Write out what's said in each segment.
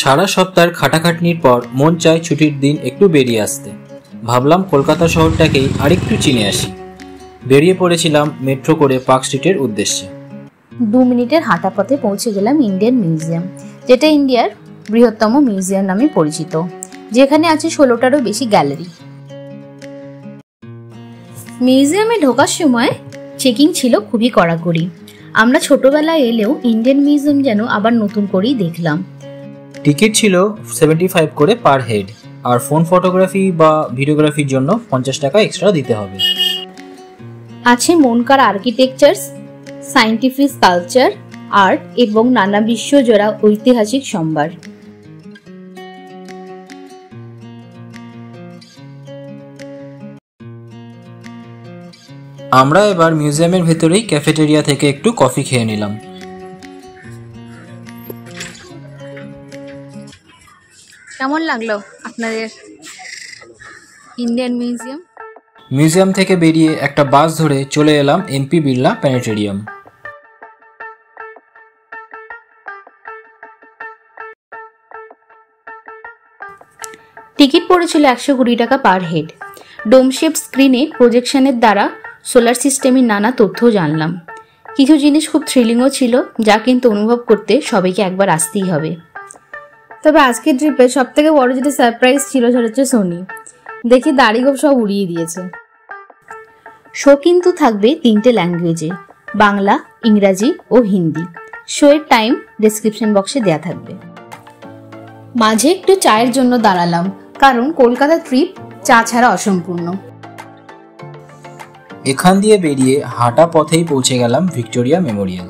সারা সপ্তাহের খাটাখাটনির পর মন চায় ছুটির দিন একটু বেরিয়ে আসতে। ভাবলাম কলকাতা শহরটাকেই আরেকটু চিনে আসি। বেরিয়ে পড়েছিলাম মেট্রো করে পার্ক স্ট্রিটের উদ্দেশ্যে। 2 মিনিটের হাঁটা পথে পৌঁছে গেলাম ইন্ডিয়ান মিউজিয়াম, যেটা ইন্ডিয়ার বৃহত্তম মিউজিয়াম নামে পরিচিত, যেখানে আছে 16টারও বেশি গ্যালারি। মিউজিয়ামে ঢোকার সময় চেকিং ছিল খুবই কড়াকড়ি। আমরা ছোটবেলায় এলেও ইন্ডিয়ান মিউজিয়াম যেন আবার নতুন করেই দেখলাম। টিকিট ছিল 75 করে পার হেড, আর ফোন ফটোগ্রাফি বা ভিডিওগ্রাফির জন্য 50 টাকা এক্সট্রা দিতে হবে। আছে মনকার আর্কিটেকচার, সায়েন্টিফিক কালচার, আর্ট এবং নানা বিশ্বজোড়া ঐতিহাসিক সম্ভার। আমরা এবার মিউজিয়ামের ভেতরেই ক্যাফেটেরিয়া থেকে একটু কফি খেয়ে নিলাম। কেমন লাগলো আপনাদের ইন্ডিয়ান মিউজিয়াম? মিউজিয়াম থেকে বেরিয়ে একটা বাস ধরে চলে এলাম এমপি বিড়লা প্ল্যানেটেরিয়াম। টিকিট পড়েছিল 120 টাকা পার হেড। ডোম শেপ স্ক্রিনে প্রজেকশনের দ্বারা সোলার সিস্টেমের নানা তথ্য জানলাম। কিছু জিনিস খুব থ্রিলিংও ছিল, যা কিন্তু অনুভব করতে সবাইকে একবার আসতেই হবে। তবে আজকের ট্রিপে সব থেকে বড় যেটা সারপ্রাইজ ছিল সেটা হচ্ছে সোনি। দেখি দাড়িগোপ সব উড়িয়ে দিয়েছে। শো কিন্তু থাকবে 3টে ল্যাঙ্গুয়েজে, বাংলা, ইংরাজি ও হিন্দি। শো এর টাইম ডেসক্রিপশন বক্সে দেয়া থাকবে। মাঝে একটু চায়ের জন্য দাঁড়ালাম, কারণ কলকাতা ট্রিপ চা ছাড়া অসম্পূর্ণ। এখান দিয়ে বেরিয়ে হাঁটা পথেই পৌঁছে গেলাম ভিক্টোরিয়া মেমোরিয়াল।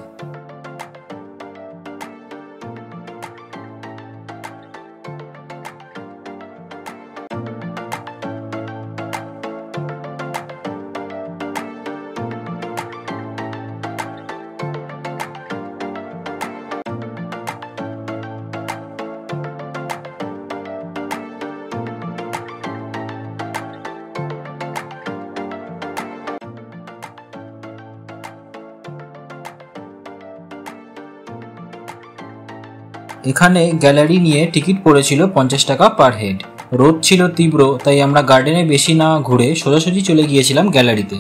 এখানে গ্যালারি নিয়ে টিকিট পড়েছিল 50 টাকা পার হেড। রোদ ছিল তীব্র, তাই আমরা গার্ডেনে বেশি না ঘুরে সোজাসুজি চলে গিয়েছিলাম গ্যালারিতে।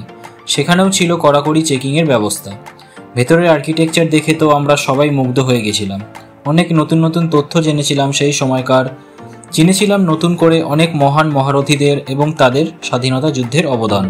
সেখানেও ছিল কড়াকড়ি চেকিংয়ের ব্যবস্থা। ভেতরের আর্কিটেকচার দেখে তো আমরা সবাই মুগ্ধ হয়ে গেছিলাম। অনেক নতুন নতুন তথ্য জেনেছিলাম সেই সময়কার। চিনেছিলাম নতুন করে অনেক মহান মহারথীদের এবং তাদের স্বাধীনতা যুদ্ধের অবদান।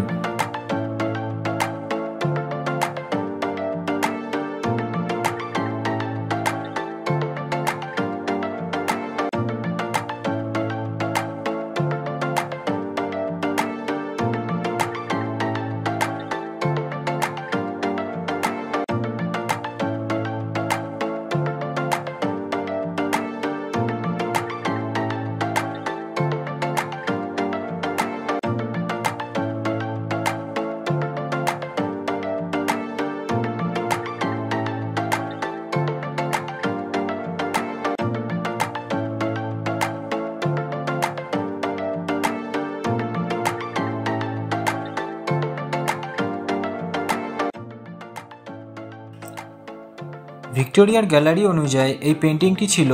ভিক্টোরিয়ার গ্যালারি অনুযায়ী এই পেন্টিংটি ছিল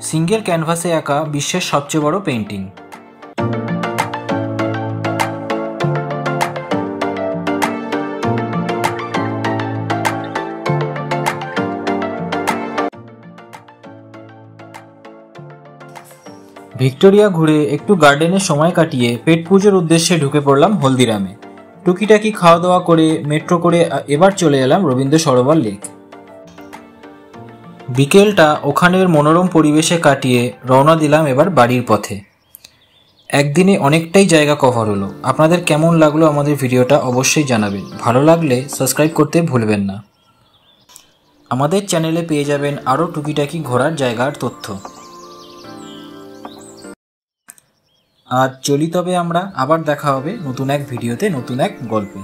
সিঙ্গেল ক্যানভাসে আঁকা বিশ্বের সবচেয়ে বড় পেন্টিং। ভিক্টোরিয়া ঘুরে একটু গার্ডেনে সময় কাটিয়ে পেট পুজোর উদ্দেশ্যে ঢুকে পড়লাম হলদিরামে। টুকিটাকি খাওয়া দাওয়া করে মেট্রো করে এবার চলে এলাম রবীন্দ্র সরোবর লেক। বিকেলটা ওখানের মনোরম পরিবেশে কাটিয়ে রওনা দিলাম এবার বাড়ির পথে। একদিনে অনেকটাই জায়গা কভার হলো। আপনাদের কেমন লাগলো আমাদের ভিডিওটা অবশ্যই জানাবেন। ভালো লাগলে সাবস্ক্রাইব করতে ভুলবেন না। আমাদের চ্যানেলে পেয়ে যাবেন আরও টুকিটাকি ঘোরার জায়গার তথ্য। আজ চলি তবে আমরা, আবার দেখা হবে নতুন এক ভিডিওতে নতুন এক গল্পে।